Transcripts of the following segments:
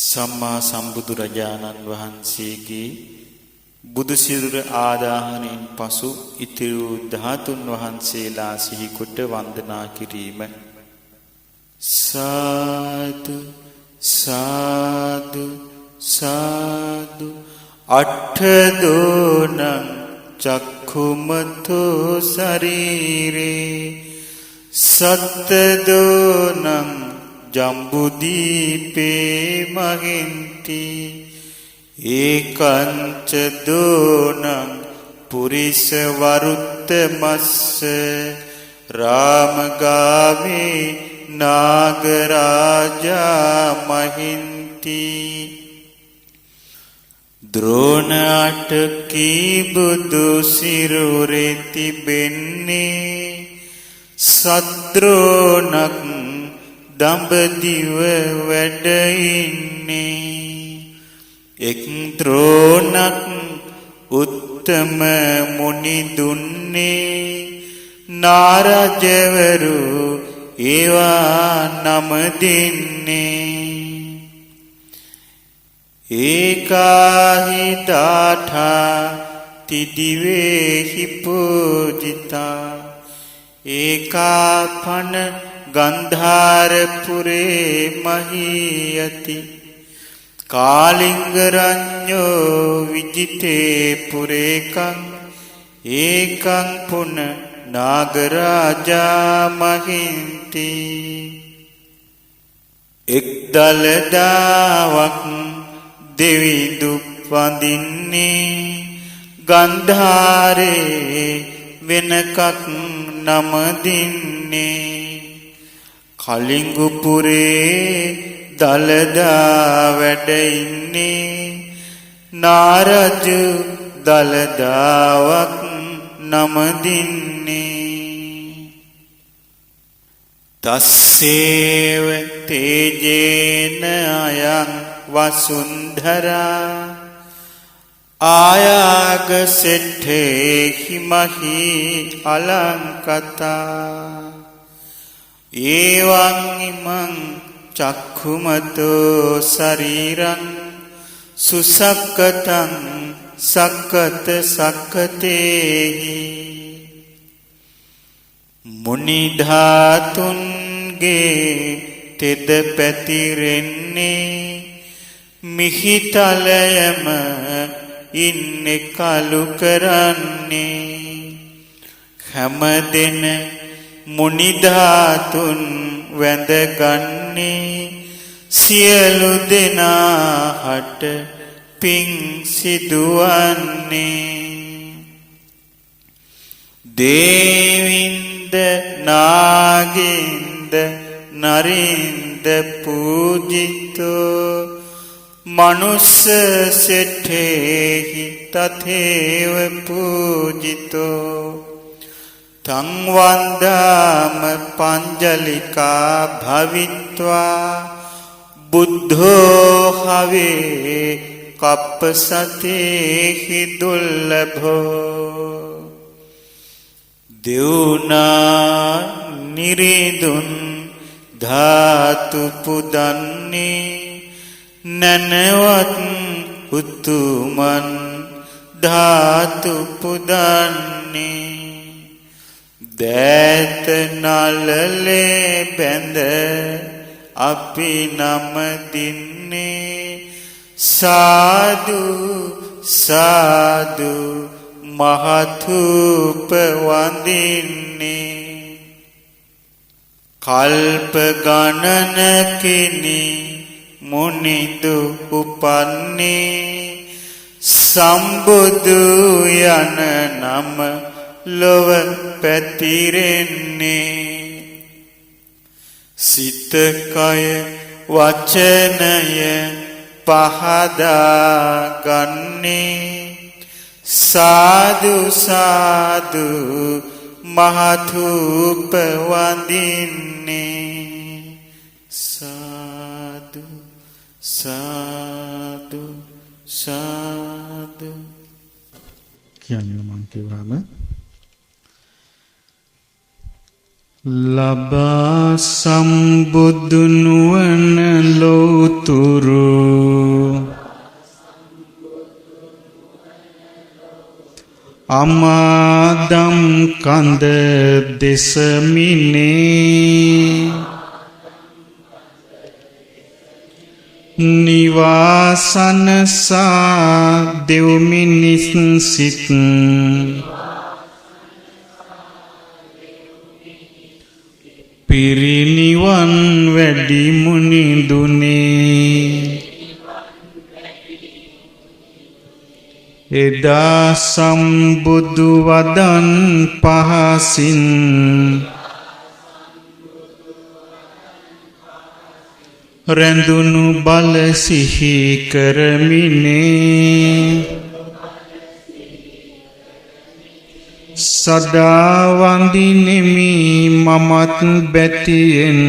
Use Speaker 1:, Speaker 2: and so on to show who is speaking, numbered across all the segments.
Speaker 1: සම්මා සම්බුදුරජාණන් වහන්සේගේ බුදු සිරුර ආදාහණයෙන් පසු ඉතිරි වූ ධාතුන් වහන්සේලා සිහි කොට වන්දනා කිරීම. සාදු සාදු සාදු අට්ඨදෝනං චක්ඛුමතෝ ශරීරේ සත්තදෝනං ජම්බුදීපේ මහින්ති ඒකංච දෝනං පුරිස වරුත්තමස්ස රාමගාමේ නාගරාජා මහින්ති ද්‍රෝණ අටකී බුදු සිරුරේ තිබෙන්නේ සද්‍රෝණක් දඹදිව වැඩ ඉන්නේ එක් ද්‍රෝණක් උත්තම මුනි දුන්නේ නාරජවරු ඒවා නම දෙන්නේ ඒකාහි දාඨා තිදිවේහි පූජිතා ඒකාපන ගන්ධාරපුරේ මහීයති කාලිංගරඤ්ඤෝ විජිතේ පුරේකං ඒකං පුන නාගරාජා මහින්ති එක් දලදාවක් දෙවිදු වඳින්නේ ගන්ධාරේ වෙනකක් නම දින්නේ කලිංගුපුරේ දලදා වැඩ ඉන්නේ නාරජු දලදාවක් නම දින්නේ තස්සේව තේජේන අයං වසුන්ධරා ආයාග සෙට්ඨේහි මහි අලංකතා ඒවං ඉමං චක්ඛුමතෝ ශරීරං සුසක්කතං සක්කත සක්කතේහි මුනි ධාතුන්ගේ තෙද පැතිරෙන්නේ මිහිතලයම ඉන්නේ කලු කරන්නේ හැමදෙන මුනි ධාතුන් වැඳගන්නේ සියලු දෙනාට පිං සිදුවන්නේ දේවින්ද නාගින්ද නරින්ද පූජිතෝ මනුස්ස සෙට්ඨේහි තථේව පූජිතෝ තං වන්දාම පංජලිකා භවිත්වා බුද්ධෝ හවේ කප්පසතේහි දුල්ලභෝ දෙව්නා නිරිදුන් ධාතු පුදන්නේ නනවත් උතුමන් ධාතු පුදන්නේ දෑත නලලේ බැඳ අපි නම දින්නේ සාදු සාදු මහතුප වඳින්නේ කල්ප ගණනකිනි මුනිදු උපන්නේ සම්බුදු යන නම ලොව පැතිරෙන්නේ සිත කය වචනය පහදා ගන්නේ සාදු සාදු මහතුප වඳින්නේ සාදු සාදු සාදු කියන්නේ මං කියවම ලබා සම්බුදු නුවණ ලෝතුරු අමාදම් කඳ දෙසමිනේ නිවාසනසා දෙව්මිනිස් සිත් පිරිනිවන් වැඩි මුනිඳුනේ එදා සම්බුදු වදන් පහසින් රැඳුණු බල සිහි කරමිනේ සදා වඳිනෙමි මමත් බැතියෙන්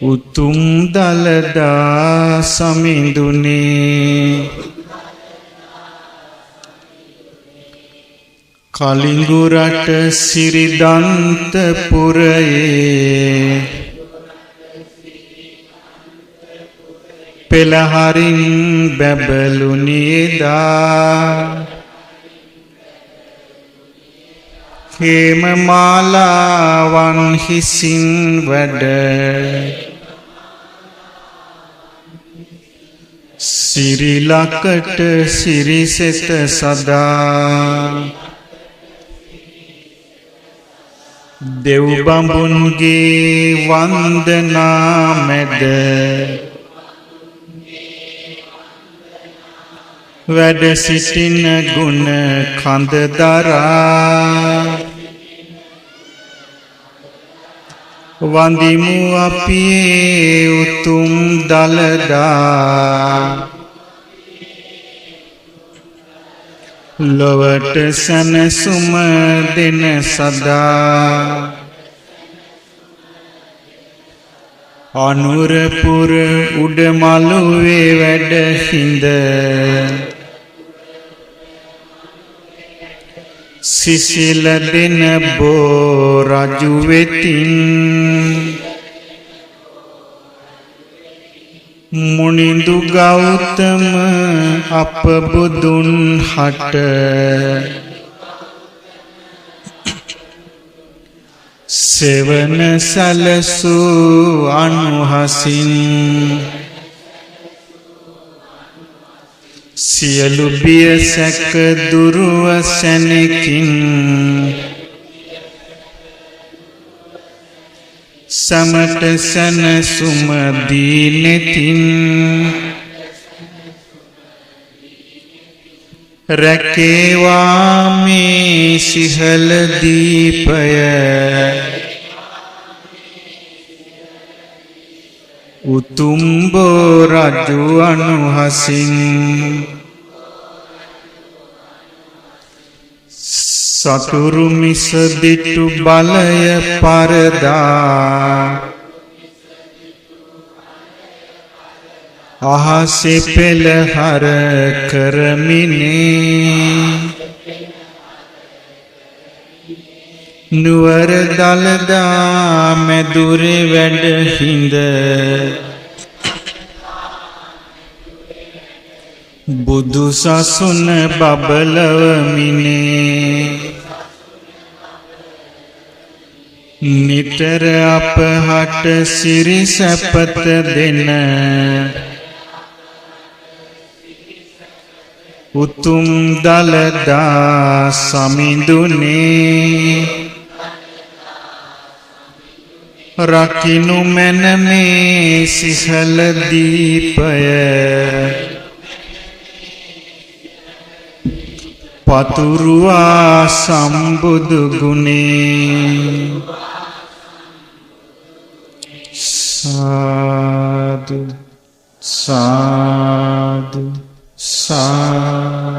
Speaker 1: උතුම් දලදා සමිඳුනේ කලිඟු රට සිරිදන්තපුරයේ පෙළහරින් බැබළුනේදා හේමමාලාවන් හිසින් වැඩ සිරිලකට සිරිසෙත සදා දෙව්බඹුන්ගේ වන්දනා මැද වැඩ සිටින ගුණ කඳ දරා වඳිමු අපි උතුම් දලදා ලොවට සැනසුම දෙන සදා අනුරපුර උඩමළුවේ වැඩ හිඳ සිසිල දෙන බෝ රජු වෙතින් මුනිඳු ගෞතම අප බුදුන් හට සෙවන සැලසූ අනුහසින් සියලු බිය සැක දුරුව සැනකින් සමට සැනසුම දීනෙතින් රැකේවා මේ සිහල දීපය උතුම් බෝ රජු අනුහසින් සතුරු මිසදිටු බලය පරදා අහසෙ පෙළහර කරමිනේ නුවර දලදා මැදුරේ වැඩ හිඳ බුදු සසුන බබලවමිනේ නිතර අපහට සිරි සැපත දෙන උතුම් දලදා සමිඳුනේ රකිනු මැන මේ සිහල දීපය පතුරුවා සම්බුදු ගුණේ සාදු සාදු සාදු